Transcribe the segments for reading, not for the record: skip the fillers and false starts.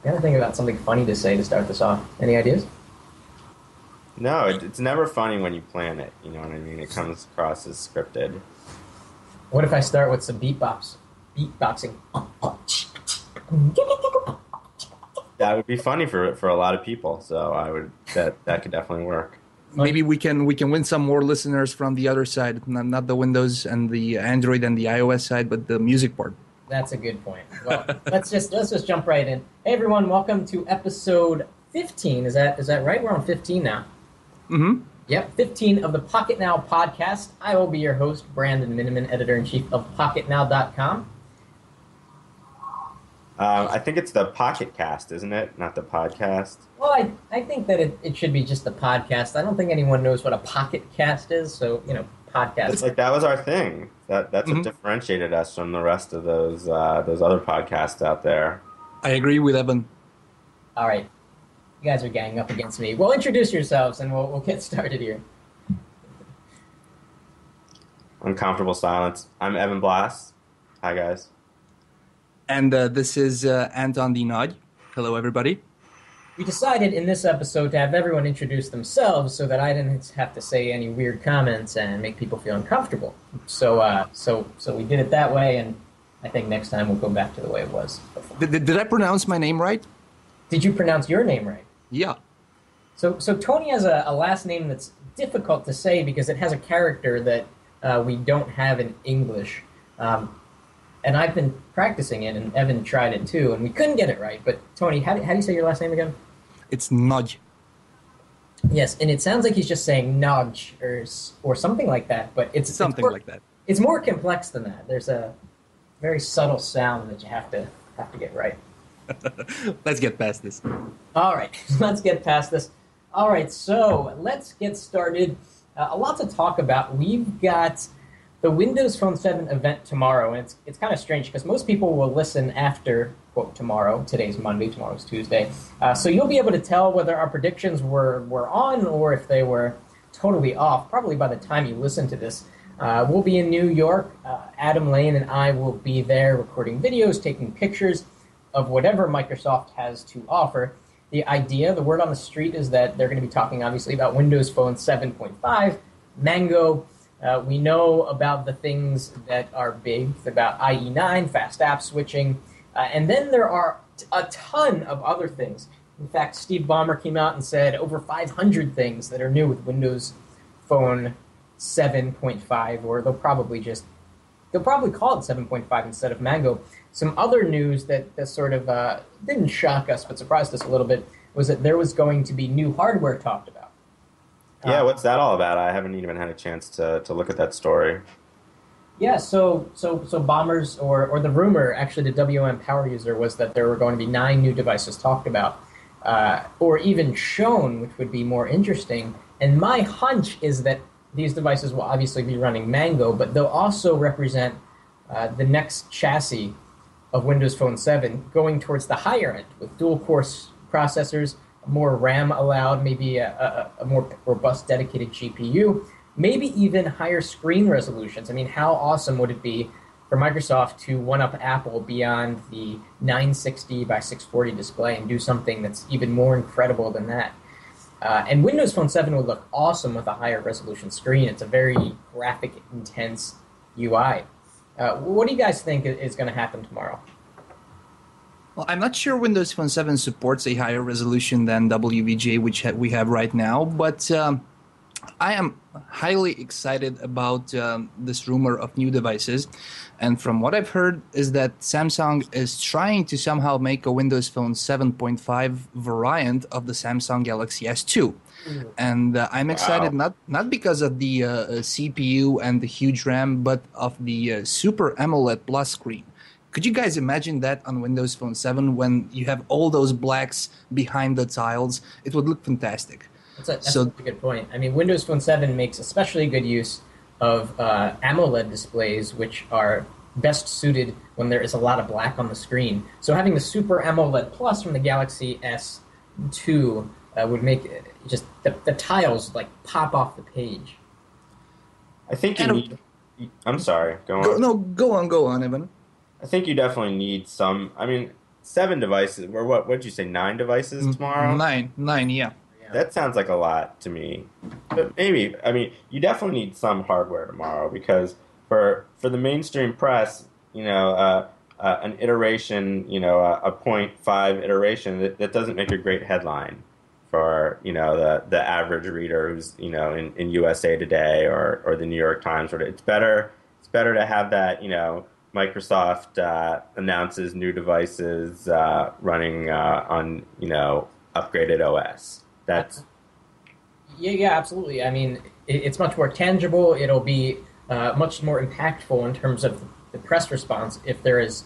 Gotta think about something funny to say to start this off. Any ideas? No, it's never funny when you plan it. You know what I mean? It comes across as scripted. What if I start with some beatboxing? That would be funny for a lot of people. So that could definitely work. Maybe we can win some more listeners from the other side, not the Windows and the Android and the iOS side, but the music part. That's a good point. Well, let's just jump right in. Hey everyone, welcome to episode 15. Is that right? We're on 15 now. Mm-hmm. Yep, 15 of the Pocketnow Podcast. I will be your host, Brandon Miniman, editor-in-chief of Pocketnow.com. I think it's the PocketCast, isn't it? Not the podcast. Well, I think that it should be just the podcast. I don't think anyone knows what a PocketCast is, so, podcast. It's like that was our thing. That's what differentiated us from the rest of those other podcasts out there. I agree with Evan. All right. You guys are ganging up against me. Well, introduce yourselves, and we'll get started here. Uncomfortable silence. I'm Evan Blass. Hi, guys. And this is Anton D. Nod. Hello, everybody. We decided in this episode to have everyone introduce themselves so that I didn't have to say any weird comments and make people feel uncomfortable. So we did it that way, and I think next time we'll go back to the way it was before. Did I pronounce my name right? Did you pronounce your name right? Yeah. So Tony has a last name that's difficult to say because it has a character that we don't have in English. And I've been practicing it, and Evan tried it too, and we couldn't get it right. But Tony, how do you say your last name again? It's Nudge. Yes, and it sounds like he's just saying Nudge or something like that, but it's something like that. It's more complex than that. There's a very subtle sound that you have to get right. Let's get past this. All right, let's get past this. All right, so let's get started. A lot to talk about. We've got the Windows Phone 7 event tomorrow, and it's kind of strange because most people will listen after, quote, tomorrow. Today's Monday, tomorrow's Tuesday. So you'll be able to tell whether our predictions were on or if they were totally off, probably by the time you listen to this. We'll be in New York. Adam Lane and I will be there recording videos, taking pictures of whatever Microsoft has to offer. The word on the street is that they're going to be talking, obviously, about Windows Phone 7.5, Mango. We know about the things that are big, about IE9, fast app switching, and then there are a ton of other things. In fact, Steve Ballmer came out and said over 500 things that are new with Windows Phone 7.5, or they'll probably call it 7.5 instead of Mango. Some other news that sort of didn't shock us but surprised us a little bit was that there was going to be new hardware talked about. Yeah, what's that all about? I haven't even had a chance to look at that story. Yeah, so Bombers, or the rumor, actually the WM Power User, was that there were going to be 9 new devices talked about, or even shown, which would be more interesting. And my hunch is that these devices will obviously be running Mango, but they'll also represent the next chassis of Windows Phone 7 going towards the higher end with dual-core processors, more RAM allowed, maybe a more robust dedicated GPU, maybe even higher screen resolutions. I mean, how awesome would it be for Microsoft to one-up Apple beyond the 960 by 640 display and do something that's even more incredible than that? And Windows Phone 7 would look awesome with a higher resolution screen. It's a very graphic-intense UI. What do you guys think is going to happen tomorrow? Well, I'm not sure Windows Phone 7 supports a higher resolution than WVGA, which we have right now, but I am highly excited about this rumor of new devices. And from what I've heard is that Samsung is trying to somehow make a Windows Phone 7.5 variant of the Samsung Galaxy S2. And I'm excited not because of the CPU and the huge RAM, but of the Super AMOLED Plus screen. Could you guys imagine that on Windows Phone 7 when you have all those blacks behind the tiles? It would look fantastic. That's a good point. I mean, Windows Phone 7 makes especially good use of AMOLED displays, which are best suited when there is a lot of black on the screen. So having the Super AMOLED Plus from the Galaxy S2 would make just the tiles like pop off the page. I think you need... I'm sorry, go on. Go on, Evan. I think you definitely need some... I mean, 7 devices, or what did you say, 9 devices tomorrow? Nine, yeah. That sounds like a lot to me. But maybe, I mean, you definitely need some hardware tomorrow because for the mainstream press, an iteration, a 0.5 iteration, that doesn't make a great headline for, the average reader who's, in USA Today or the New York Times. It's better to have that, Microsoft announces new devices running on, upgraded OS. That's yeah, absolutely. I mean, it's much more tangible. It'll be much more impactful in terms of the press response if there is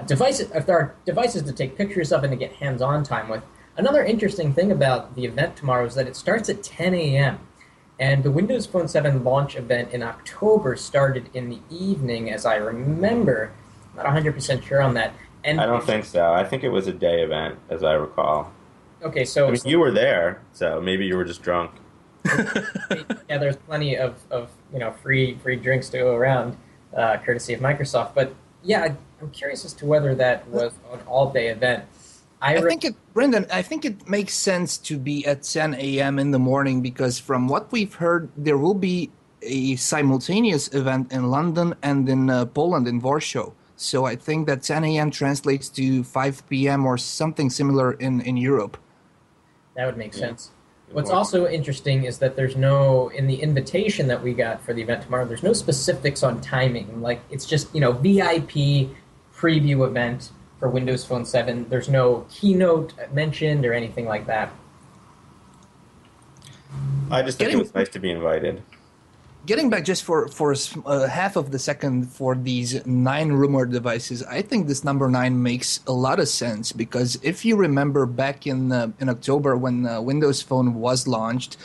devices. If there are devices to take pictures of and to get hands-on time with. Another interesting thing about the event tomorrow is that it starts at 10 a.m. and the Windows Phone 7 launch event in October started in the evening, as I remember. Not 100% sure on that. And I don't think so. I think it was a day event, as I recall. Okay, so... I mean, you were there, so maybe you were just drunk. Yeah, there's plenty of free drinks to go around, courtesy of Microsoft. But yeah, I'm curious as to whether that was an all-day event. Brendan, I think it makes sense to be at 10 a.m. in the morning because from what we've heard, there will be a simultaneous event in London and in Poland, in Warsaw. So I think that 10 a.m. translates to 5 p.m. or something similar in Europe. That would make sense. What's also interesting is that there's no, in the invitation that we got for the event tomorrow, there's no specifics on timing. Like, it's just, VIP preview event for Windows Phone 7. There's no keynote mentioned or anything like that. I just think it was nice to be invited. Getting back just for half of the second for these 9 rumored devices, I think this number 9 makes a lot of sense because if you remember back in October when Windows Phone was launched,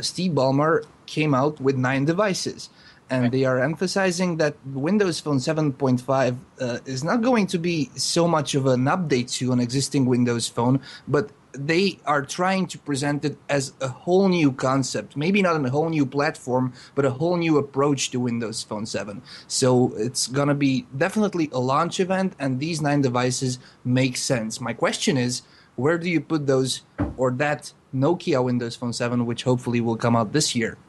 Steve Ballmer came out with 9 devices. And they are emphasizing that Windows Phone 7.5 is not going to be so much of an update to an existing Windows Phone, but they are trying to present it as a whole new concept. Maybe not a whole new platform, but a whole new approach to Windows Phone 7. So it's going to be definitely a launch event, and these 9 devices make sense. My question is, where do you put those or that Nokia Windows Phone 7, which hopefully will come out this year?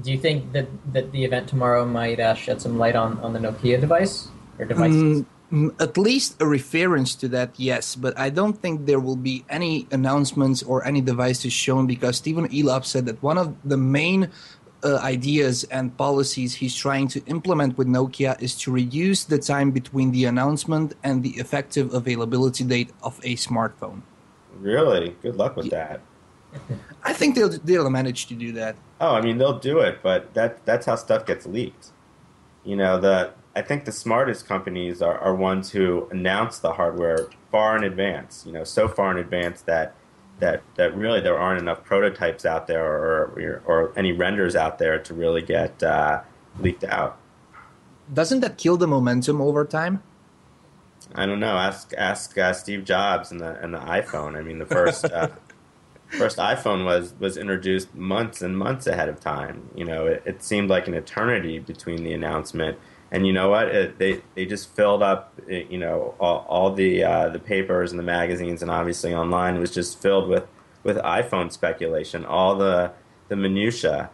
Do you think that the event tomorrow might shed some light on the Nokia device or devices? At least a reference to that, yes. But I don't think there will be any announcements or any devices shown because Stephen Elop said that one of the main ideas and policies he's trying to implement with Nokia is to reduce the time between the announcement and the effective availability date of a smartphone. Really? Good luck with that. I think they'll manage to do that. Oh, I mean, they'll do it, but that's how stuff gets leaked. I think the smartest companies are ones who announce the hardware far in advance. So far in advance that really there aren't enough prototypes out there or any renders out there to really get leaked out. Doesn't that kill the momentum over time? I don't know. Ask Steve Jobs and the iPhone. I mean, the first. First iPhone was introduced months and months ahead of time. It seemed like an eternity between the announcement, and you know what? They just filled up. All the papers and the magazines and obviously online was just filled with iPhone speculation. All the minutia.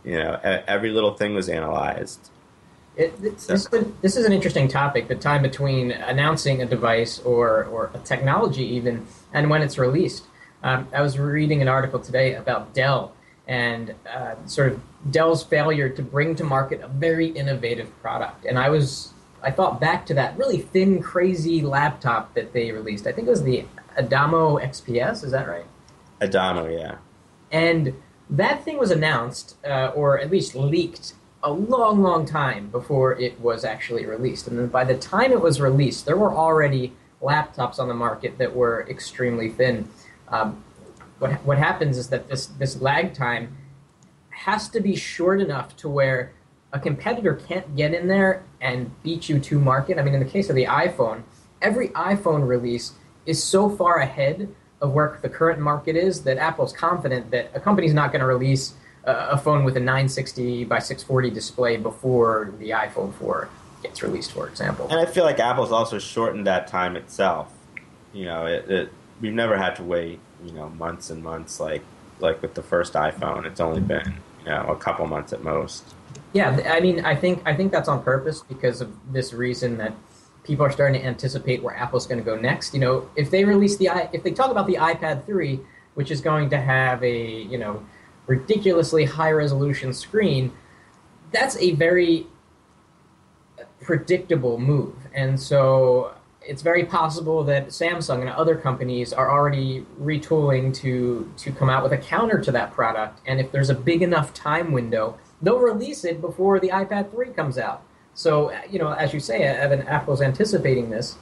Every little thing was analyzed. This is an interesting topic. The time between announcing a device or a technology even and when it's released. I was reading an article today about Dell and sort of Dell's failure to bring to market a very innovative product. And I thought back to that really thin, crazy laptop that they released. I think it was the Adamo XPS, is that right? Adamo, yeah. And that thing was announced, or at least leaked, a long, long time before it was actually released. And then by the time it was released, there were already laptops on the market that were extremely thin. What happens is that this lag time has to be short enough to where a competitor can't get in there and beat you to market. I mean, in the case of the iPhone, every iPhone release is so far ahead of where the current market is that Apple's confident that a company's not going to release a phone with a 960 by 640 display before the iPhone 4. gets released, for example. And I feel like Apple's also shortened that time itself. We've never had to wait, months and months like with the first iPhone. It's only been, a couple months at most. Yeah, I mean, I think that's on purpose because of this reason that people are starting to anticipate where Apple's going to go next. If they release if they talk about the iPad 3, which is going to have a, ridiculously high resolution screen, that's a very predictable move. And so it's very possible that Samsung and other companies are already retooling to come out with a counter to that product. And if there's a big enough time window, they'll release it before the iPad 3 comes out. So, as you say, Evan, Apple's anticipating this,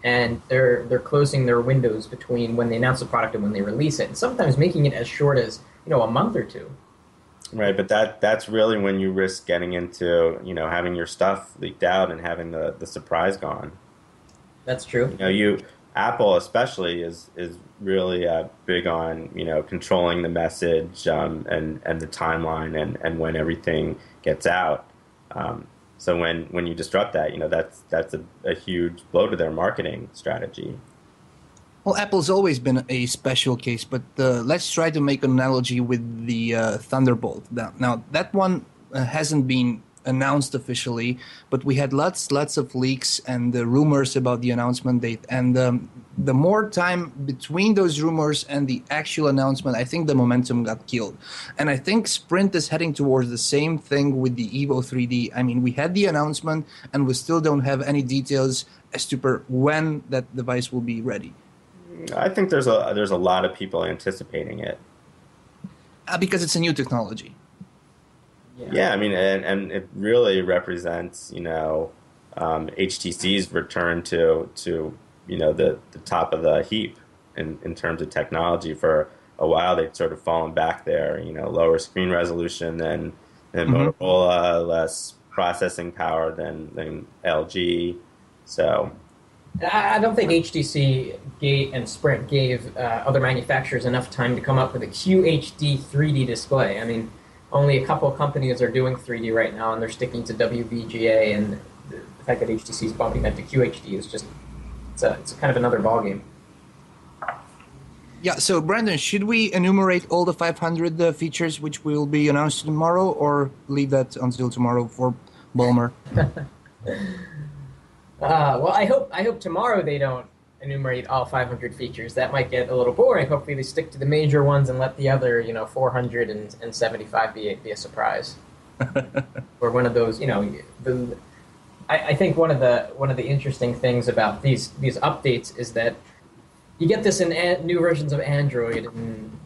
and they're closing their windows between when they announce the product and when they release it, and sometimes making it as short as, a month or two. Right, but that's really when you risk getting into, having your stuff leaked out and having the surprise gone. That's true. Apple especially is really big on controlling the message and the timeline and when everything gets out. So when you disrupt that, that's a huge blow to their marketing strategy. Well, Apple's always been a special case, but let's try to make an analogy with the Thunderbolt. Now that one hasn't been announced officially, but we had lots of leaks and rumors about the announcement date. And the more time between those rumors and the actual announcement, I think the momentum got killed. And I think Sprint is heading towards the same thing with the Evo 3D. I mean, we had the announcement, and we still don't have any details as to when that device will be ready. I think there's a lot of people anticipating it. Because it's a new technology. Yeah, I mean, and it really represents, HTC's return to the top of the heap in terms of technology. For a while, they've sort of fallen back there. Lower screen resolution than Motorola, less processing power than LG. So I don't think HTC and Sprint gave other manufacturers enough time to come up with a QHD 3D display. I mean, only a couple of companies are doing 3D right now, and they're sticking to WVGA, and the fact that HTC is bumping that to QHD is just, it's kind of another ballgame. Yeah, so Brandon, should we enumerate all the 500 features which will be announced tomorrow, or leave that until tomorrow for Ballmer? Well, I hope tomorrow they don't enumerate all 500 features. That might get a little boring. Hopefully they stick to the major ones and let the other, 475 be a surprise. Or one of those, I think one of the interesting things about these updates is that you get this in new versions of Android and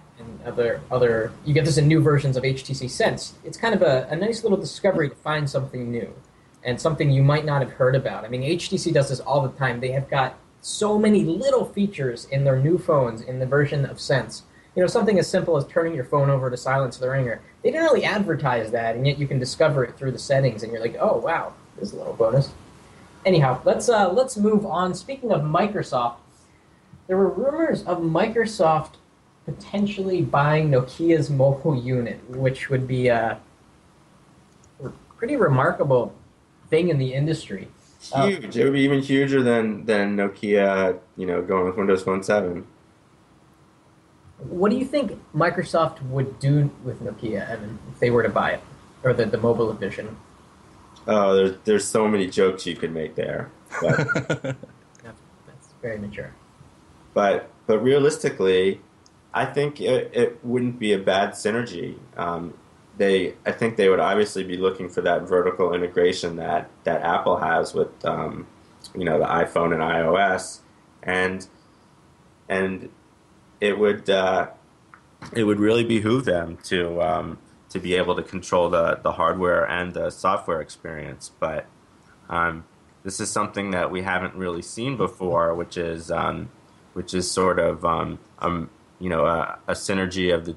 other you get this in new versions of HTC Sense. It's kind of a nice little discovery to find something new and something you might not have heard about. I mean, HTC does this all the time. They have got so many little features in their new phones in the version of Sense. Something as simple as turning your phone over to silence the ringer. They didn't really advertise that, and yet you can discover it through the settings, and you're like, oh, wow, this is a little bonus. Anyhow, let's move on. Speaking of Microsoft, there were rumors of Microsoft potentially buying Nokia's mobile unit, which would be a pretty remarkable thing in the industry. Huge. It would be even huger than Nokia, going with Windows Phone 7. What do you think Microsoft would do with Nokia, Evan, if they were to buy it, or the mobile edition? Oh, there's so many jokes you could make there. But that's very mature. But realistically, I think it wouldn't be a bad synergy. I think they would obviously be looking for that vertical integration that Apple has with the iPhone and iOS, and it would really behoove them to be able to control the hardware and the software experience. But this is something that we haven't really seen before, which is sort of a synergy of the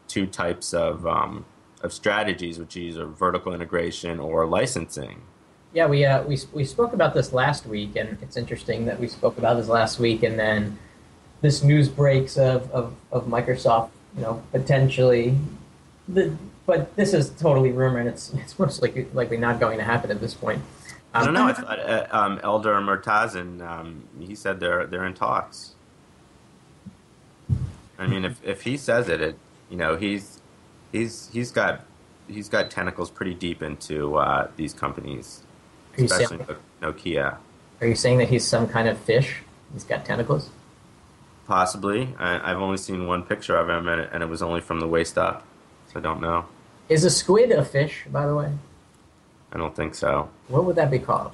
two types of strategies, which is either vertical integration or licensing. Yeah, we spoke about this last week, and it's interesting that we spoke about this last week, and then this news breaks of Microsoft, potentially But this is totally rumor, and it's most likely not going to happen at this point. I don't know. I thought Elder Murtazen, he said they're in talks. I mean, if he says it, he's got tentacles pretty deep into these companies, especially Nokia. Are you saying that he's some kind of fish? He's got tentacles? Possibly. I've only seen one picture of him, and it was only from the waist up, so I don't know. Is a squid a fish, by the way? I don't think so. What would that be called?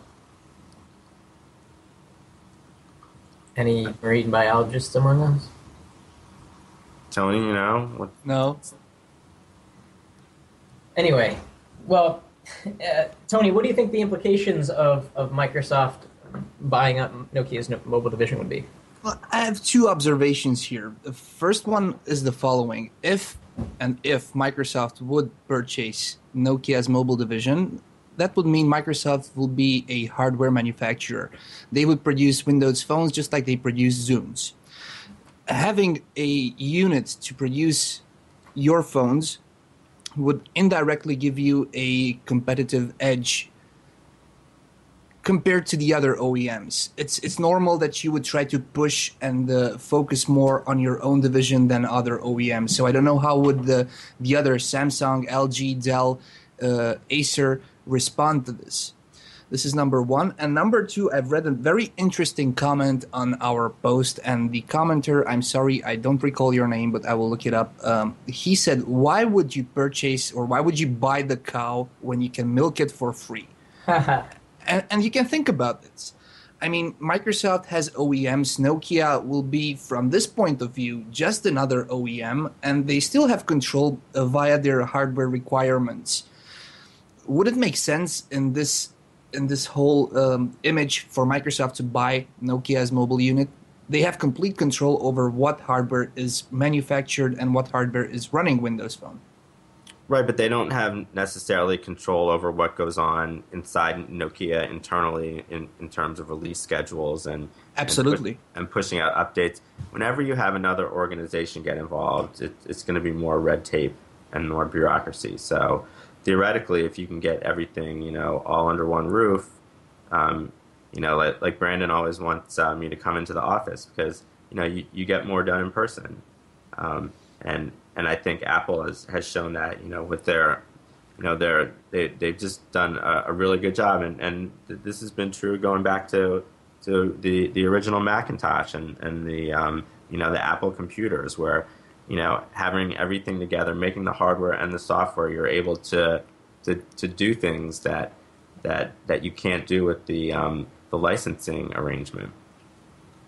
Any marine biologists among us? Tony, you know? What? No. Anyway, well, Tony, what do you think the implications of Microsoft buying up Nokia's mobile division would be? Well, I have two observations here. The first one is the following. If Microsoft would purchase Nokia's mobile division, that would mean Microsoft will be a hardware manufacturer. They would produce Windows phones just like they produce Zooms. Having a unit to produce your phones would indirectly give you a competitive edge compared to the other OEMs. It's normal that you would try to push and focus more on your own division than other OEMs. So I don't know how would the other Samsung, LG, Dell, Acer respond to this. This is number one. And number two, I've read a very interesting comment on our post, and the commenter, I'm sorry, I don't recall your name, but I will look it up. He said, why would you purchase or why would you buy the cow when you can milk it for free? And you can think about this. I mean, Microsoft has OEMs. Nokia will be, from this point of view, just another OEM, and they still have control via their hardware requirements. Would it make sense in this whole image for Microsoft to buy Nokia's mobile unit? They have complete control over what hardware is manufactured and what hardware is running Windows Phone. Right, but they don't have necessarily control over what goes on inside Nokia internally in terms of release schedules and absolutely and pushing out updates. Whenever you have another organization get involved, it's going to be more red tape and more bureaucracy. So theoretically, if you can get everything, all under one roof, like Brandon always wants me to come into the office because you get more done in person, and I think Apple has shown that with their they've just done a really good job, and this has been true going back to the original Macintosh and the the Apple computers where having everything together, making the hardware and the software, you're able to do things that you can't do with the licensing arrangement.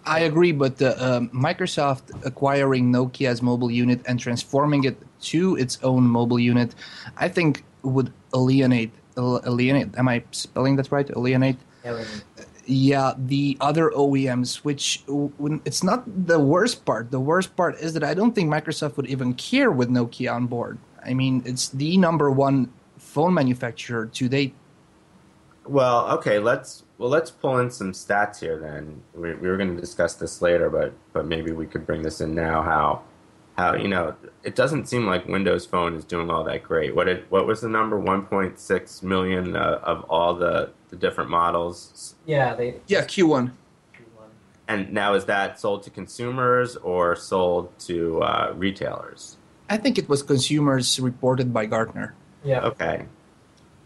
I agree, but Microsoft acquiring Nokia's mobile unit and transforming it to its own mobile unit, I think would alienate. Am I spelling that right? Alienate? Yeah, the other OEMs, which it's not the worst part. The worst part is that I don't think Microsoft would even care with Nokia on board. I mean, it's the number one phone manufacturer to date. Well, okay, let's pull in some stats here then. We were going to discuss this later, but maybe we could bring this in now. How it doesn't seem like Windows Phone is doing all that great. What was the number? 1.6 million of all the different models. Yeah, Q1. And now is that sold to consumers or sold to retailers? I think it was consumers reported by Gartner. Yeah. Okay.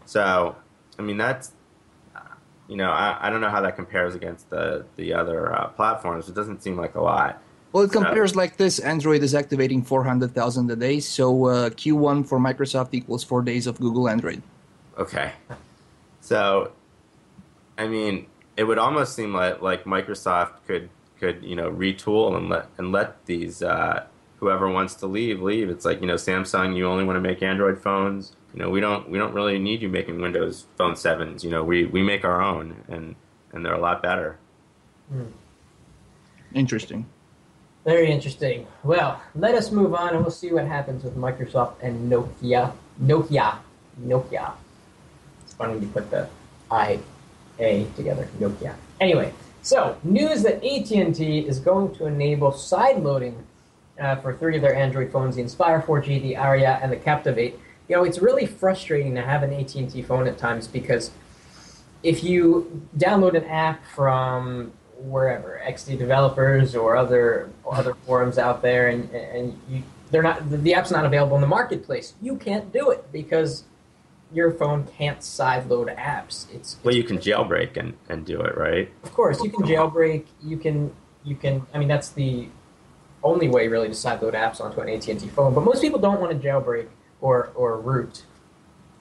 So, I mean, that's I don't know how that compares against the other platforms. It doesn't seem like a lot. Well, it compares like this. Android is activating 400,000 a day, so Q1 for Microsoft equals 4 days of Google Android. Okay. So, I mean, it would almost seem like Microsoft could retool and let these whoever wants to leave. It's like Samsung, you only want to make Android phones. We don't really need you making Windows Phone 7s. We make our own, and they're a lot better. Interesting. Very interesting. Well, let us move on, and we'll see what happens with Microsoft and Nokia. Nokia. It's funny to put the I-A together. Nokia. Anyway, so news that AT&T is going to enable side loading for 3 of their Android phones, the Inspire 4G, the Aria, and the Captivate. It's really frustrating to have an AT&T phone at times because if you download an app from wherever, XD developers or other forums out there, and the app's not available in the marketplace, you can't do it because your phone can't sideload apps. Well, you can jailbreak and do it, right? Of course, you can jailbreak. You can. I mean, that's the only way really to sideload apps onto an AT&T phone. But most people don't want to jailbreak or root,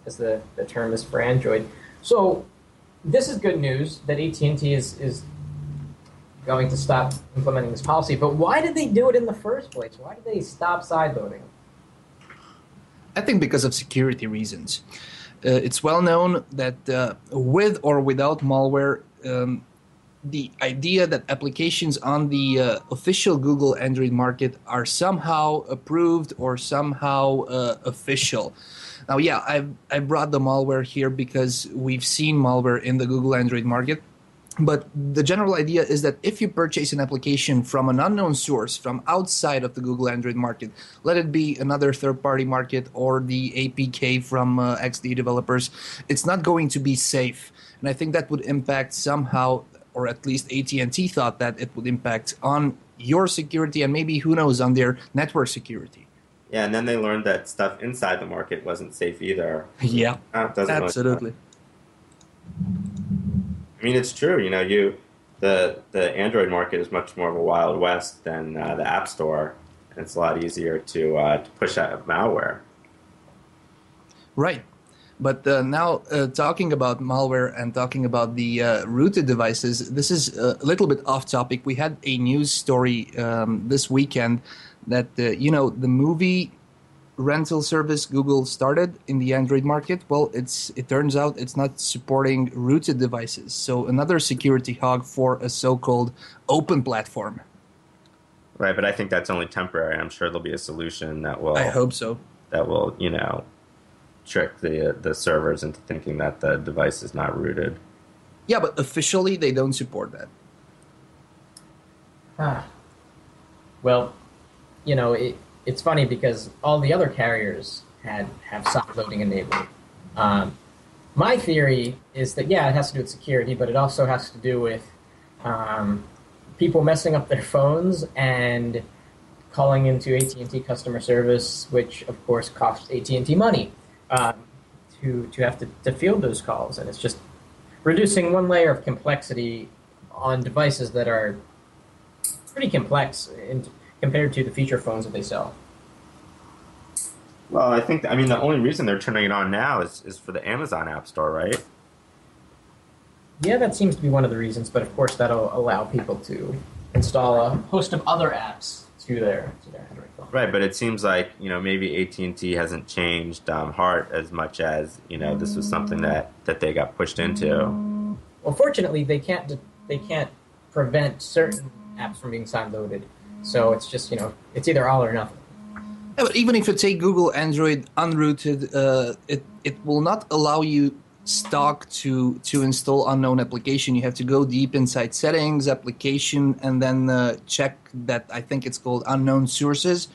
as the term is for Android. So this is good news that AT&T is going to stop implementing this policy. But why did they do it in the first place? Why did they stop sideloading? I think because of security reasons. It's well known that with or without malware, the idea that applications on the official Google Android market are somehow approved or somehow official. Now, yeah, I brought the malware here because we've seen malware in the Google Android market. But the general idea is that if you purchase an application from an unknown source, from outside of the Google Android market, let it be another third-party market or the APK from XD developers, it's not going to be safe. And I think that would impact somehow, or at least AT&T thought that it would impact on your security and maybe, who knows, on their network security. Yeah, and then they learned that stuff inside the market wasn't safe either. Yeah, absolutely. I mean, it's true. The Android market is much more of a Wild West than the App Store, and it's a lot easier to push out malware. Right. But now talking about malware and talking about the rooted devices, this is a little bit off topic. We had a news story this weekend that, the movie rental service Google started in the Android market, well, it turns out it's not supporting rooted devices. So another security hog for a so-called open platform. Right, but I think that's only temporary. I'm sure there'll be a solution that will... I hope so. That will, trick the servers into thinking that the device is not rooted. Yeah, but officially they don't support that. Well, it's funny because all the other carriers have sideloading enabled. My theory is that, yeah, it has to do with security, but it also has to do with people messing up their phones and calling into AT&T customer service, which, of course, costs AT&T money to have to field those calls. And it's just reducing one layer of complexity on devices that are pretty complex compared to the feature phones that they sell. Well, the only reason they're turning it on now is for the Amazon App Store, right? Yeah, that seems to be one of the reasons, but of course that'll allow people to install a host of other apps to their Android phone. Right, but it seems like, maybe AT&T hasn't changed heart as much as, this was something that they got pushed into. Well, fortunately, they can't prevent certain apps from being sideloaded. So it's just, it's either all or nothing. Yeah, but even if you take Google Android unrooted, it will not allow you stock to install unknown application. You have to go deep inside settings, application, and then check that, I think it's called unknown sources,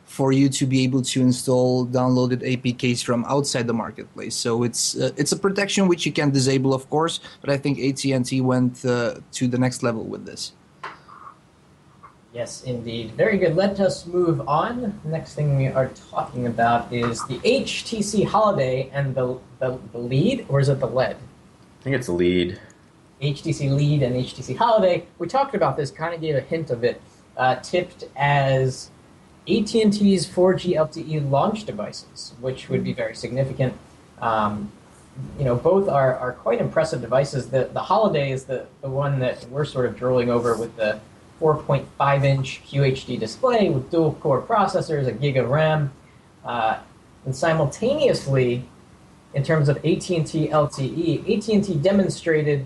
for you to be able to install downloaded APKs from outside the marketplace. So it's a protection which you can disable, of course, but I think AT&T went to the next level with this. Yes, indeed. Very good. Let us move on. Next thing we are talking about is the HTC Holiday and the Lead, or is it the LED? I think it's Lead. HTC Lead and HTC Holiday. We talked about this, kind of gave a hint of it, tipped as AT&T's 4G LTE launch devices, which would be very significant. Both are quite impressive devices. The Holiday is the one that we're sort of drooling over with the 4.5-inch QHD display with dual-core processors, a gig of RAM, and simultaneously, in terms of AT&T LTE, AT&T demonstrated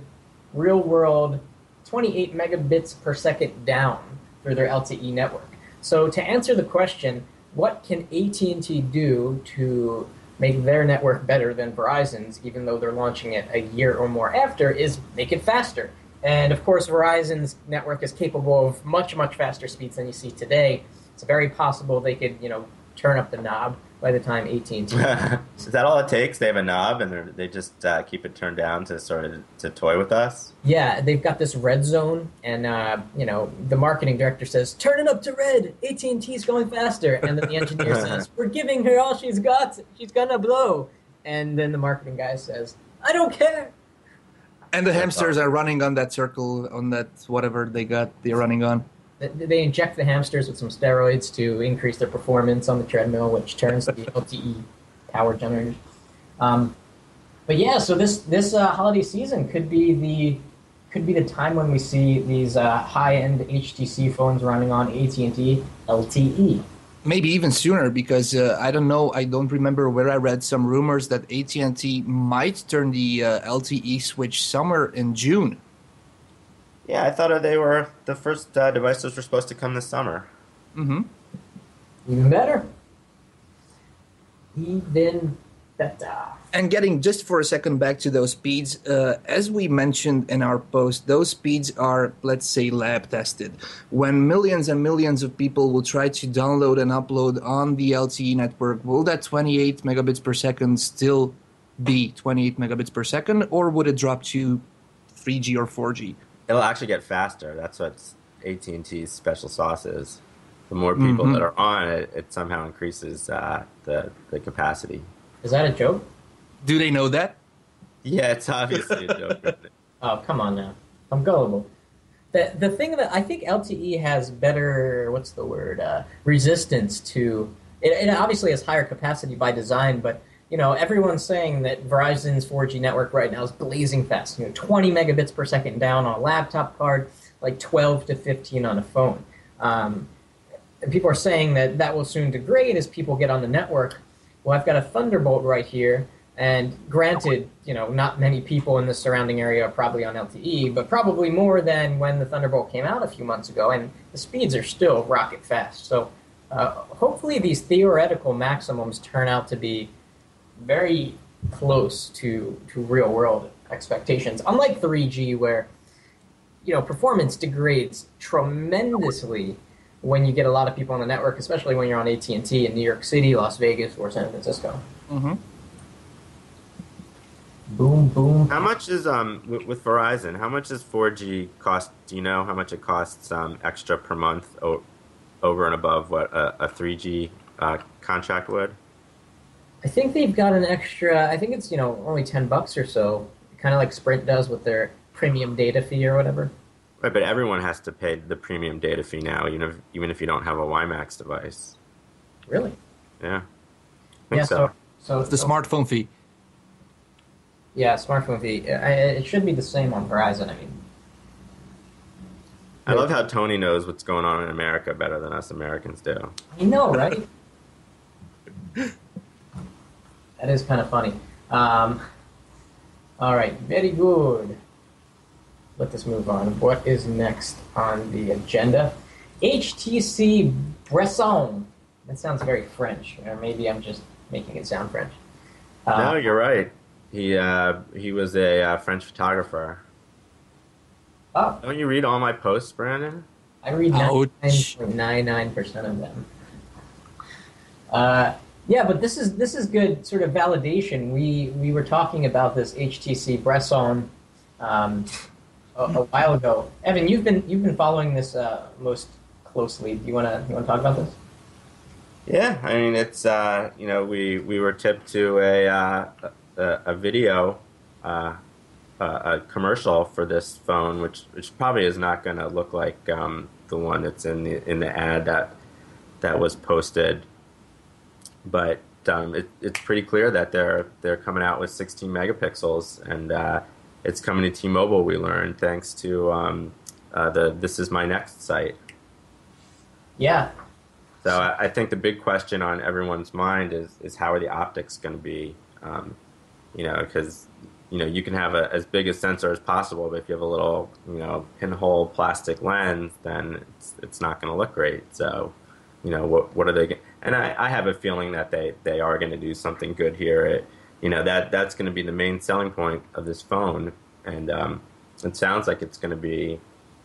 real-world 28 megabits per second down through their LTE network. So to answer the question, what can AT&T do to make their network better than Verizon's, even though they're launching it a year or more after, is make it faster. And of course, Verizon's network is capable of much, much faster speeds than you see today. it's very possible they could, turn up the knob by the time AT&T. Is that all it takes? They have a knob and they just keep it turned down to sort of to toy with us? Yeah, they've got this red zone, and the marketing director says, "Turn it up to red. AT&T's going faster." And then the engineer says, "We're giving her all she's got. She's gonna blow." And then the marketing guy says, "I don't care." And the hamsters are running on that circle, on that whatever they're running on. They inject the hamsters with some steroids to increase their performance on the treadmill, which turns the LTE power generators. But yeah, so this holiday season could be the time when we see these high-end HTC phones running on AT&T LTE. Maybe even sooner, because I don't know. I don't remember where I read some rumors that AT&T might turn the LTE switch somewhere in June. Yeah, I thought they were the first devices were supposed to come this summer. Mm-hmm. Even better. Even better. And getting just for a second back to those speeds, as we mentioned in our post, those speeds are, let's say, lab tested. When millions and millions of people will try to download and upload on the LTE network, will that 28 megabits per second still be 28 megabits per second, or would it drop to 3G or 4G? It'll actually get faster. That's what AT&T's special sauce is. The more people that are on it, it somehow increases the capacity. Is that a joke? Do they know that? Yeah, it's obviously a joke. Isn't it? Oh, come on now. I'm gullible. The thing that I think LTE has better, resistance to, it obviously has higher capacity by design, but everyone's saying that Verizon's 4G network right now is blazing fast. 20 megabits per second down on a laptop card, like 12 to 15 on a phone. And people are saying that will soon degrade as people get on the network. Well, I've got a Thunderbolt right here, and granted, not many people in the surrounding area are probably on LTE, but probably more than when the Thunderbolt came out a few months ago, and the speeds are still rocket fast. So hopefully these theoretical maximums turn out to be very close to real-world expectations. Unlike 3G, where performance degrades tremendously when you get a lot of people on the network, especially when you're on AT&T in New York City, Las Vegas, or San Francisco. Mm-hmm. Boom, boom. How much is with Verizon? How much does 4G cost? Do you know how much it costs extra per month over and above what a 3G contract would? I think they've got an extra. I think it's only $10 or so, kind of like Sprint does with their premium data fee or whatever. Right, but everyone has to pay the premium data fee now, even if you don't have a WiMAX device. Really? Yeah. I think so. So it's the smartphone fee. Yeah, smartphone fee. It should be the same on Verizon. I love how Tony knows what's going on in America better than us Americans do. I know, right? That is kind of funny. All right, very good. Let us move on. What is next on the agenda? HTC Bresson. That sounds very French, or maybe I'm just making it sound French. No, you're right. He was a French photographer. Oh. Don't you read all my posts, Brandon? I read 99.99% of them. Yeah, but this is good sort of validation. We were talking about this HTC Bresson a while ago. Evan, you've been following this most closely. Do you want to talk about this? Yeah, I mean it's we were tipped to a video, a commercial for this phone, which probably is not going to look like the one that's in the ad that was posted, but it's pretty clear that they're coming out with 16 megapixels, and it's coming to T-Mobile. We learned thanks to the This Is My Next site. Yeah. So I think the big question on everyone's mind is how are the optics going to be? Because you can have as big a sensor as possible, but if you have a little pinhole plastic lens, then it's not going to look great. So what are they? And I have a feeling that they are going to do something good here. That's going to be the main selling point of this phone, and it sounds like it's going to be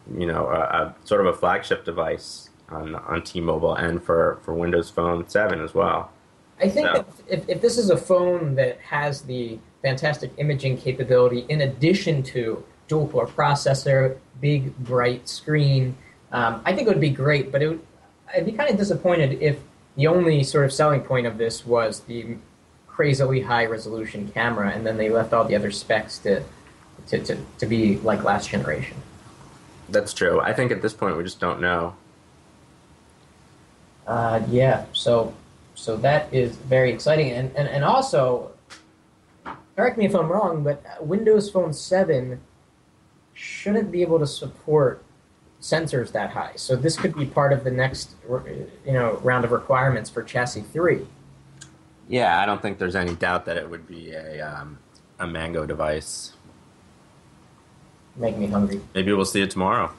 a sort of a flagship device on T-Mobile and for Windows Phone 7 as well. I think that if this is a phone that has the fantastic imaging capability in addition to dual-core processor, big, bright screen, I think it would be great, but I'd be kind of disappointed if the only sort of selling point of this was the crazily high-resolution camera, and then they left all the other specs to be like last generation. That's true. I think at this point we just don't know. Yeah, so that is very exciting. And also, correct me if I'm wrong, but Windows Phone 7 shouldn't be able to support sensors that high. So this could be part of the next round of requirements for Chassis 3. Yeah, I don't think there's any doubt that it would be a Mango device. Make me hungry. Maybe we'll see it tomorrow.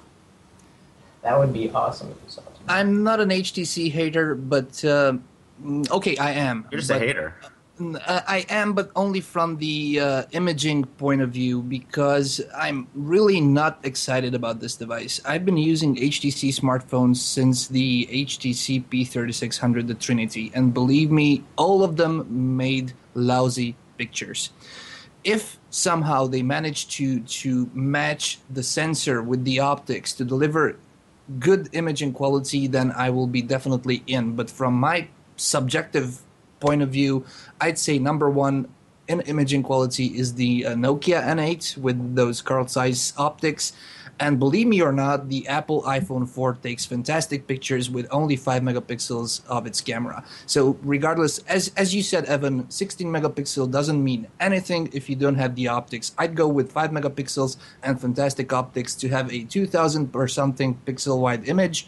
That would be awesome if we saw it tomorrow. I'm not an HTC hater, but okay, I am. You're just a hater. I am, but only from the imaging point of view, because I'm really not excited about this device. I've been using HTC smartphones since the HTC P3600, the Trinity, and believe me, all of them made lousy pictures. If somehow they manage to match the sensor with the optics to deliver good imaging quality, then I will be definitely in. But from my subjective point of view, I'd say number one in imaging quality is the Nokia N8 with those Carl Zeiss optics. And believe me or not, the Apple iPhone 4 takes fantastic pictures with only 5 megapixels of its camera. So regardless, as you said, Evan, 16 megapixel doesn't mean anything if you don't have the optics. I'd go with 5 megapixels and fantastic optics to have a 2000 or something pixel wide image,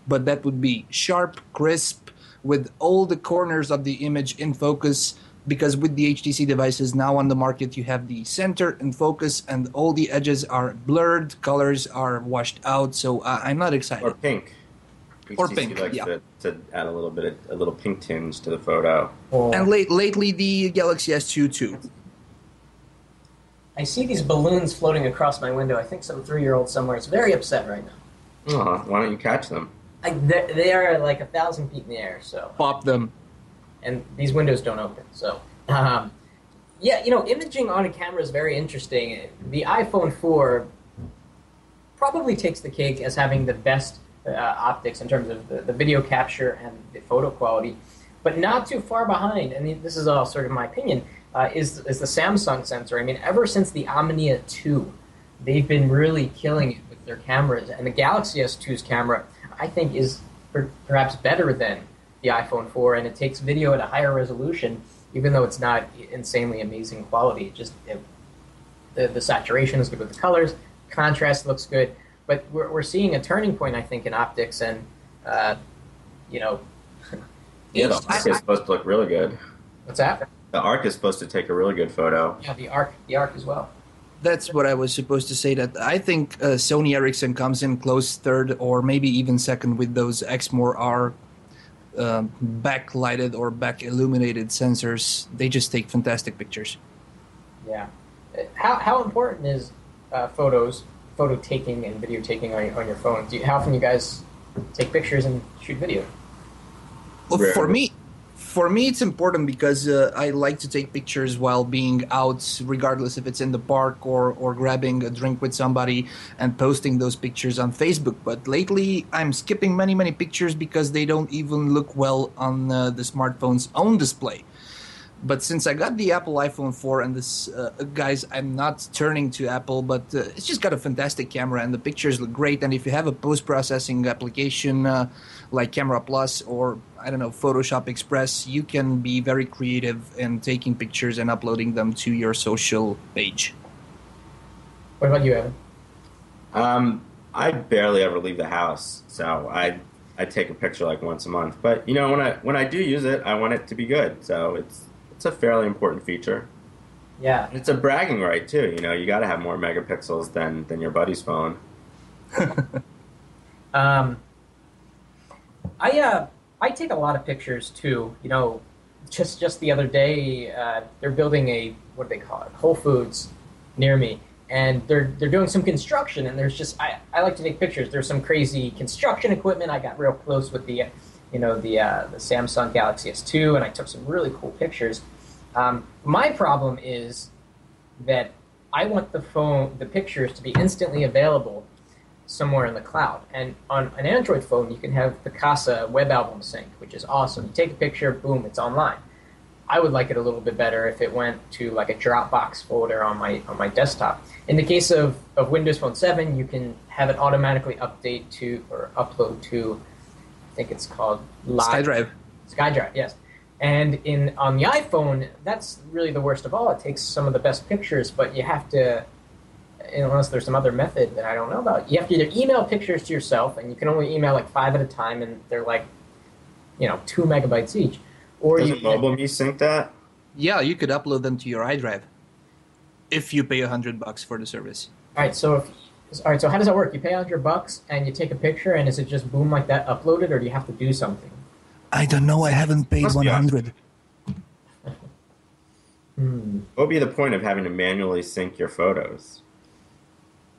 but that would be sharp, crisp, with all the corners of the image in focus, because with the HTC devices now on the market, you have the center in focus and all the edges are blurred, colors are washed out, so I'm not excited. Or pink. Or HTC pink, likes yeah. to add a little pink tinge to the photo. And lately, the Galaxy S2 too. I see these balloons floating across my window. I think some 3-year-old somewhere is very upset right now. Why don't you catch them? They are like 1,000 feet in the air, so... Pop them. And these windows don't open, so... yeah, imaging on a camera is very interesting. The iPhone 4 probably takes the cake as having the best optics in terms of the video capture and the photo quality, but not too far behind, and this is all sort of my opinion, is the Samsung sensor. I mean, ever since the Omnia 2, they've been really killing it with their cameras, and the Galaxy S2's camera, I think, is perhaps better than the iPhone 4, and it takes video at a higher resolution, even though it's not insanely amazing quality. The saturation is good with the colors, contrast looks good, but we're seeing a turning point, I think, in optics, and Yeah, the Arc is supposed to look really good. What's that? The Arc is supposed to take a really good photo. Yeah, the Arc as well. That's what I was supposed to say, that I think Sony Ericsson comes in close third or maybe even second with those Exmor R backlighted or back illuminated sensors. They just take fantastic pictures. Yeah. How important is photo taking and video taking on your phone? How often you guys take pictures and shoot video? Well, for me, it's important because I like to take pictures while being out, regardless if it's in the park or grabbing a drink with somebody and posting those pictures on Facebook. But lately, I'm skipping many, many pictures because they don't even look well on the smartphone's own display. But since I got the Apple iPhone 4 and this, guys, I'm not turning to Apple, but it's just got a fantastic camera and the pictures look great. And if you have a post-processing application like Camera Plus or, I don't know, Photoshop Express, you can be very creative in taking pictures and uploading them to your social page. What about you, Evan? I barely ever leave the house, so I take a picture like once a month. But when I do use it, I want it to be good. So it's a fairly important feature. Yeah, it's a bragging right too. You got to have more megapixels than your buddy's phone. I take a lot of pictures too. Just the other day, they're building what do they call it, Whole Foods near me, and they're doing some construction, and there's just I like to take pictures. There's some crazy construction equipment. I got real close with the Samsung Galaxy S2, and I took some really cool pictures. My problem is that I want the pictures to be instantly available somewhere in the cloud. And on an Android phone, you can have Picasa web album sync, which is awesome. You take a picture, boom, it's online. I would like it a little bit better if it went to like a Dropbox folder on my desktop. In the case of Windows Phone 7, you can have it automatically update to or upload to, I think it's called SkyDrive. SkyDrive, yes. And on the iPhone, that's really the worst of all. It takes some of the best pictures, but you have to, unless there's some other method that I don't know about, you have to either email pictures to yourself, and you can only email like 5 at a time, and they're like, 2 megabytes each. Or Doesn't MobileMe sync that? Yeah, you could upload them to your iDrive if you pay $100 for the service. All right, so how does that work? You pay $100 and you take a picture, and is it just boom like that uploaded, or do you have to do something? I don't know. I haven't paid $100. What would be the point of having to manually sync your photos?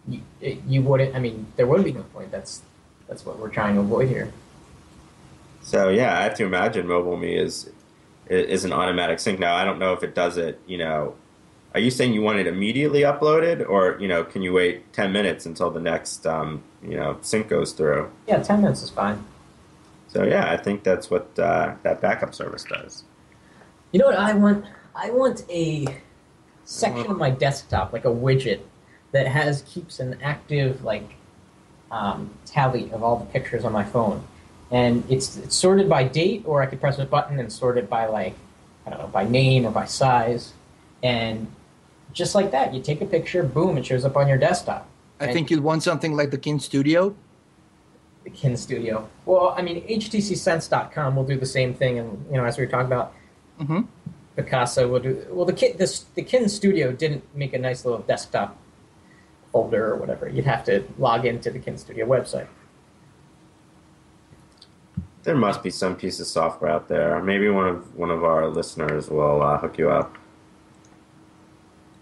You wouldn't. I mean, there would be no point. That's what we're trying to avoid here. So yeah, I have to imagine MobileMe is an automatic sync. Now I don't know if it does it. Are you saying you want it immediately uploaded, or can you wait 10 minutes until the next sync goes through? Yeah, 10 minutes is fine. So yeah, I think that's what that backup service does. You know what I want? I want a section of my desktop, like a widget, that keeps an active tally of all the pictures on my phone, and it's sorted by date, or I could press a button and sort it by by name or by size, and just like that, you take a picture, boom, it shows up on your desktop. I think you'd want something like the Kin Studio. The Kin Studio. Well, I mean, HTCSense.com will do the same thing, and as we were talking about, Picasa will do. Well, the Kin Studio didn't make a nice little desktop folder or whatever. You'd have to log into the Kin Studio website. There must be some piece of software out there. Maybe one of our listeners will hook you up.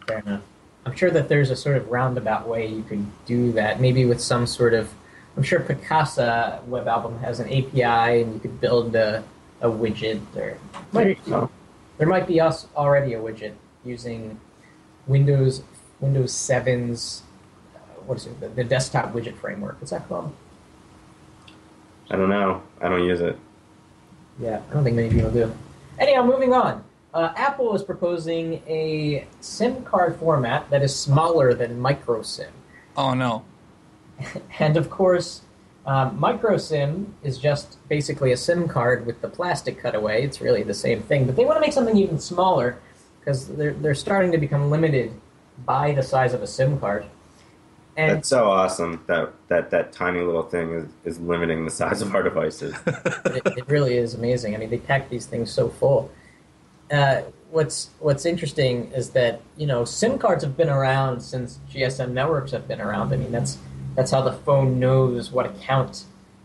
Fair enough. I'm sure that there's a sort of roundabout way you could do that. Maybe with some sort of. I'm sure Picasa web album has an API, and you could build a widget. There might be already a widget using Windows 7's what is it? The desktop widget framework. What's that called? I don't know. I don't use it. Yeah, I don't think many people do. Anyhow, moving on. Apple is proposing a SIM card format that is smaller than microSIM. Oh, no. And, of course, microSIM is just basically a SIM card with the plastic cutaway. It's really the same thing. But they want to make something even smaller because they're starting to become limited by the size of a SIM card. And that's so awesome that tiny little thing is limiting the size of our devices. It really is amazing. I mean, they pack these things so full. What's interesting is that SIM cards have been around since GSM networks have been around. I mean, that's how the phone knows what account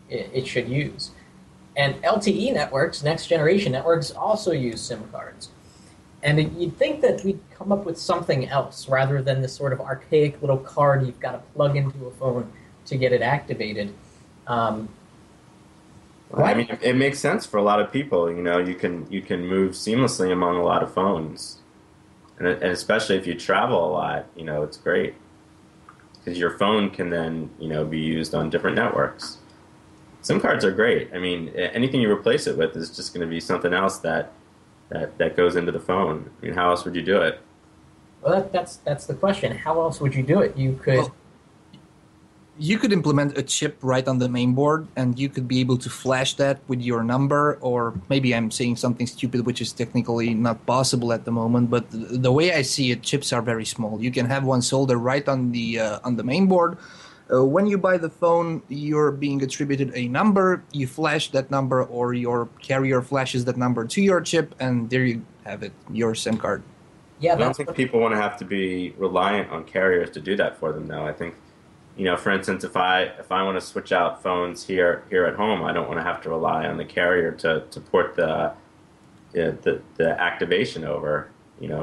it should use. And LTE networks, next generation networks, also use SIM cards. And you'd think that we'd come up with something else rather than this sort of archaic little card you've got to plug into a phone to get it activated. I mean, it makes sense for a lot of people. You can move seamlessly among a lot of phones, and especially if you travel a lot. It's great because your phone can then be used on different networks. SIM cards are great. I mean, anything you replace it with is just going to be something else that goes into the phone. I mean, how else would you do it? Well, that's the question. How else would you do it? You could implement a chip right on the main board, and you could be able to flash that with your number, or maybe I'm saying something stupid, which is technically not possible at the moment, but the way I see it, chips are very small. You can have one soldered right on the main board. When you buy the phone, you're being attributed a number, you flash that number, or your carrier flashes that number to your chip, and there you have it, your SIM card. Yeah, I don't think people want to have to be reliant on carriers to do that for them, though. I think, for instance, if I want to switch out phones here at home, I don't want to have to rely on the carrier to port the activation over,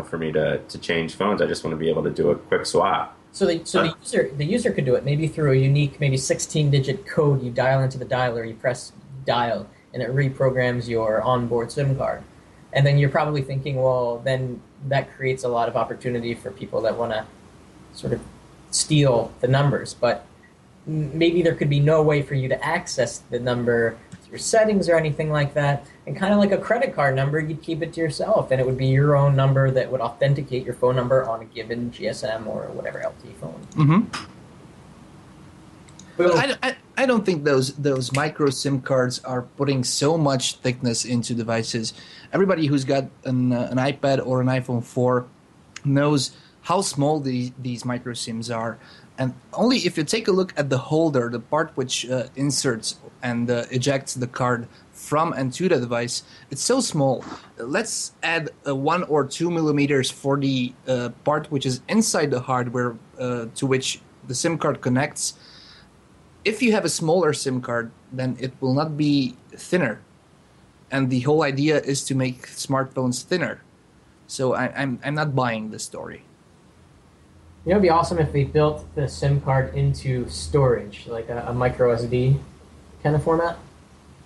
for me to change phones. I just want to be able to do a quick swap. The user could do it maybe through a unique, maybe 16-digit code you dial into the dialer, you press dial, and it reprograms your onboard SIM card. And then you're probably thinking, well, then that creates a lot of opportunity for people that want to sort of steal the numbers. But maybe there could be no way for you to access the number through settings or anything like that. And kind of like a credit card number, you'd keep it to yourself, and it would be your own number that would authenticate your phone number on a given GSM or whatever LTE phone. Mm-hmm. I don't think those micro SIM cards are putting so much thickness into devices. Everybody who's got an iPad or an iPhone 4 knows how small these micro SIMs are. And only if you take a look at the holder, the part which inserts and ejects the card from and to the device, it's so small. Let's add 1 or 2 millimeters for the part which is inside the hardware to which the SIM card connects. If you have a smaller SIM card, then it will not be thinner. And the whole idea is to make smartphones thinner. So I'm not buying this story. You know, it'd be awesome if they built the SIM card into storage, like a micro SD kind of format.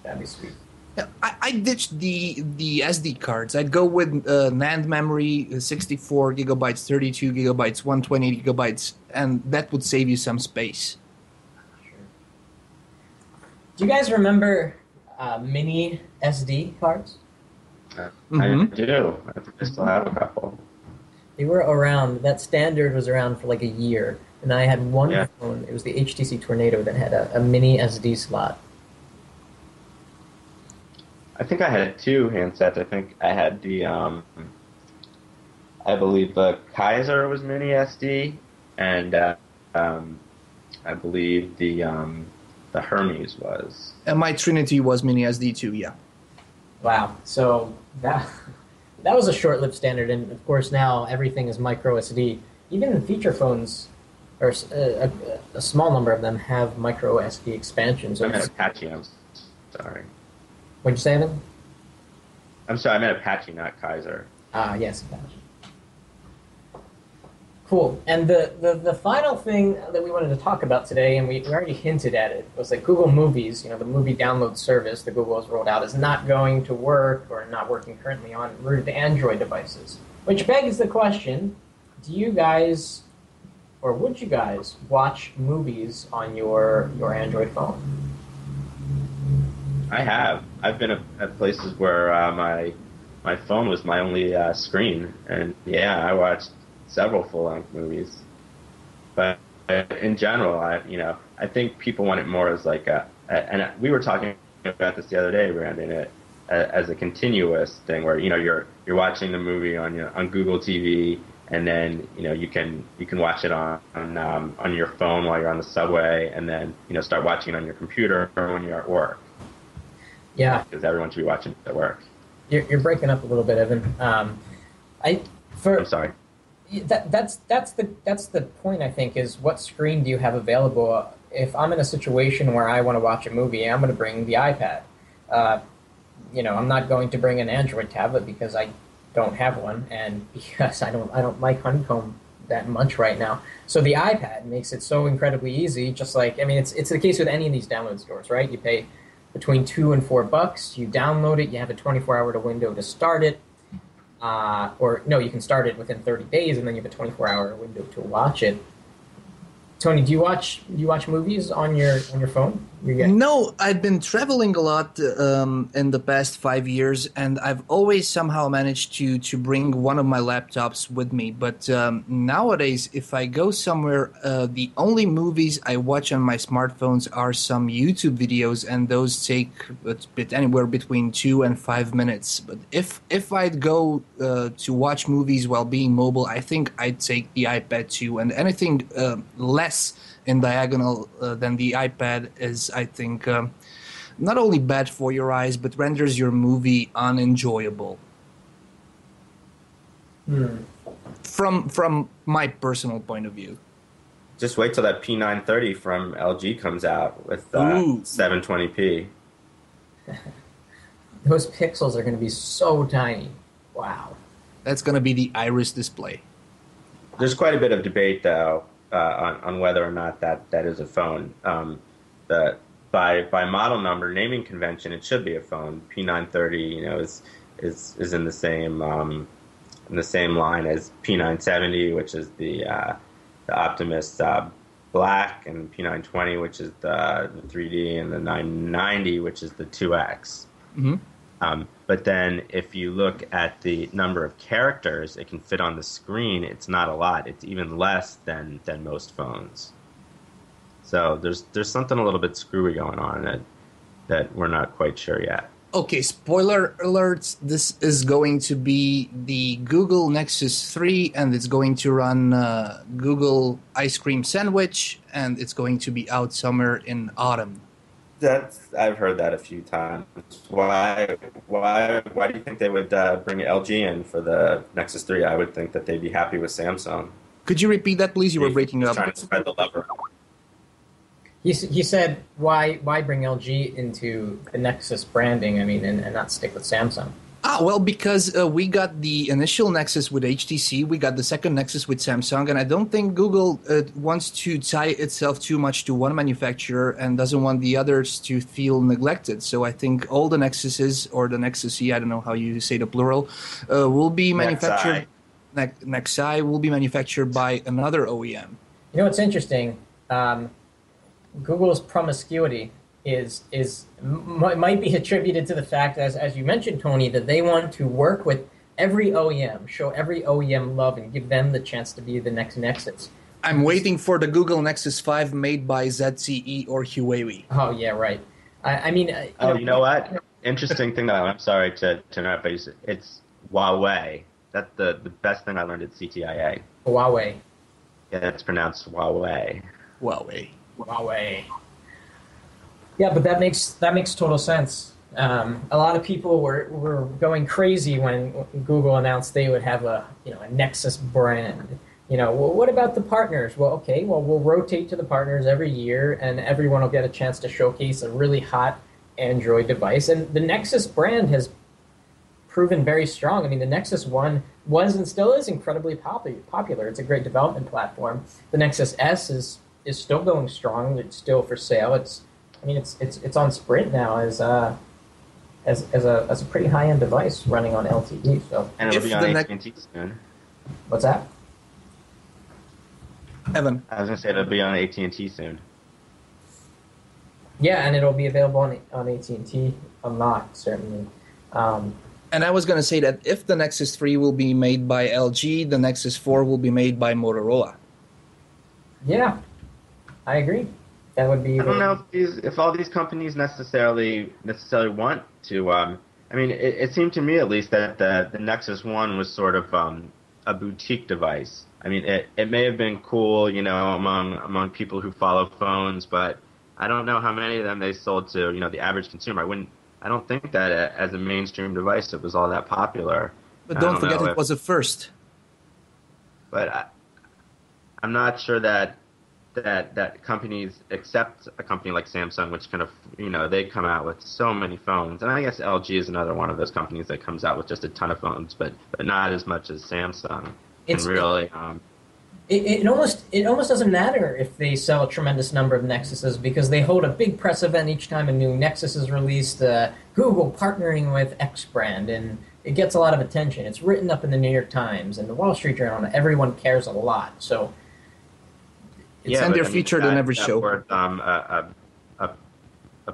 That'd be sweet. Yeah, I ditched the SD cards. I'd go with NAND memory, 64 gigabytes, 32 gigabytes, 128 gigabytes, and that would save you some space. Sure. Do you guys remember mini SD cards? I do. I think I still have a couple. They were around. That standard was around for like a year, and I had one phone. It was the HTC Tornado that had a mini SD slot. I think I had 2 handsets. I think I had the, I believe the Kaiser was mini SD, and I believe the Hermes was. And my Trinity was mini SD too. Yeah. Wow. So that was a short-lived standard, and of course now everything is micro SD. Even feature phones, or a small number of them, have micro SD expansions. I meant Apache. I'm sorry. What'd you say, Evan? I'm sorry. I meant Apache, not Kaiser. Yes, Apache. Cool. And the final thing that we wanted to talk about today, and we already hinted at it, was that Google Movies, the movie download service that Google has rolled out, is not going to work, or not working currently, on rooted Android devices. Which begs the question, do you guys, or would you guys, watch movies on your Android phone? I have. I've been at places where my phone was my only screen, and I watched several full-length movies. But in general, I think people want it more as like and we were talking about this the other day, Brandon, as a continuous thing where you're watching the movie on Google TV, and then you can watch it on your phone while you're on the subway, and then start watching it on your computer when you're at work. Yeah, because everyone should be watching it at work. You're breaking up a little bit, Evan. I'm sorry. That's the point, I think, is what screen do you have available? If I'm in a situation where I want to watch a movie, I'm going to bring the iPad. I'm not going to bring an Android tablet because I don't have one, and because I don't like Honeycomb that much right now. So the iPad makes it so incredibly easy. Just like, it's the case with any of these download stores, right? You pay between $2 and $4. You download it. You have a 24-hour window to start it. Or no, you can start it within 30 days, and then you have a 24-hour window to watch it. Tony, do you watch movies on your phone? No, I've been traveling a lot in the past 5 years, and I've always somehow managed to bring one of my laptops with me. But nowadays, if I go somewhere, the only movies I watch on my smartphones are some YouTube videos, and those take anywhere between 2 and 5 minutes. But if I'd go to watch movies while being mobile, I think I'd take the iPad too, and anything less in diagonal than the iPad is, I think, not only bad for your eyes, but renders your movie unenjoyable. From my personal point of view. Just wait till that P930 from LG comes out with 720p. Those pixels are going to be so tiny. Wow. That's going to be the Iris display. There's quite a bit of debate, though, on whether or not that is a phone. The by model number naming convention, it should be a phone. P930, is in the same line as P970, which is the Optimus Black, and P920, which is the 3D, and the 990, which is the 2X. Mm-hmm. But then if you look at the number of characters it can fit on the screen, it's not a lot. It's even less than most phones. So there's something a little bit screwy going on that we're not quite sure yet. Okay, spoiler alert, this is going to be the Google Nexus 3, and it's going to run Google Ice Cream Sandwich, and it's going to be out somewhere in autumn. I've heard that a few times. Why do you think they would bring LG in for the Nexus 3? I would think that they'd be happy with Samsung. Could you repeat that, please? You were breaking up. Trying to spread the love around. He said, why bring LG into the Nexus branding? I mean, and not stick with Samsung. Well, because we got the initial Nexus with HTC, we got the second Nexus with Samsung, and I don't think Google wants to tie itself too much to one manufacturer and doesn't want the others to feel neglected. So I think all the Nexuses, or the Nexus E, I don't know how you say the plural, will be manufactured. Nexi will be manufactured by another OEM. You know what's interesting? Google's promiscuity might be attributed to the fact, as you mentioned, Tony, that they want to work with every OEM, show every OEM love, and give them the chance to be the next Nexus. I'm waiting for the Google Nexus 5 made by ZTE or Huawei. Oh, yeah, right. I mean... you know what? Interesting thing, though. I'm sorry to interrupt, but it's Huawei. That's the best thing I learned at CTIA. Huawei. Yeah, it's pronounced Huawei. Huawei. Yeah, but that makes total sense. A lot of people were going crazy when Google announced they would have a Nexus brand. Well, what about the partners? Well, okay, we'll rotate to the partners every year, and everyone will get a chance to showcase a really hot Android device. And the Nexus brand has proven very strong. I mean, the Nexus One was and still is incredibly popular. It's a great development platform. The Nexus S is still going strong. It's still for sale. It's on Sprint now as a pretty high end device running on LTE. So, and it'll be on AT&T soon. What's that? Evan. I was gonna say it'll be on AT&T soon. Yeah, and it'll be available on AT&T unlocked, certainly. And I was going to say that if the Nexus 3 will be made by LG, the Nexus 4 will be made by Motorola. Yeah, I agree. That would be. I don't know if all these companies necessarily want to. It seemed to me at least that the Nexus One was sort of a boutique device. I mean, it may have been cool, among people who follow phones, but I don't know how many of them they sold to, the average consumer. I don't think that as a mainstream device it was all that popular. But don't forget it was a first. But I'm not sure that companies, except a company like Samsung, which kind of, they come out with so many phones. And I guess LG is another one of those companies that comes out with just a ton of phones, but not as much as Samsung. It almost doesn't matter if they sell a tremendous number of Nexuses, because they hold a big press event each time a new Nexus is released. Google partnering with X brand, and it gets a lot of attention. It's written up in the New York Times and the Wall Street Journal, and everyone cares a lot. So, and they're featured in every show. Worth, a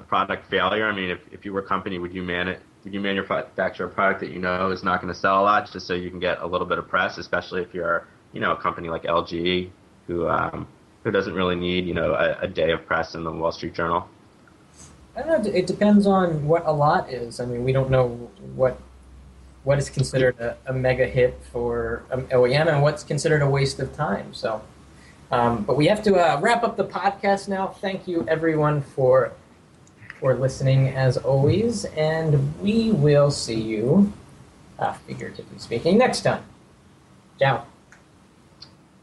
product failure. I mean, if you were a company, would you manufacture a product that is not going to sell a lot just so you can get a little bit of press, especially if you're a company like LG who doesn't really need a day of press in the Wall Street Journal? I don't know. It depends on what a lot is. I mean, we don't know what is considered a mega hit for an OEM and what's considered a waste of time. So, but we have to wrap up the podcast now. Thank you, everyone, for listening as always, and we will see you, figuratively speaking, next time. Ciao.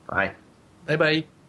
Bye. Bye-bye.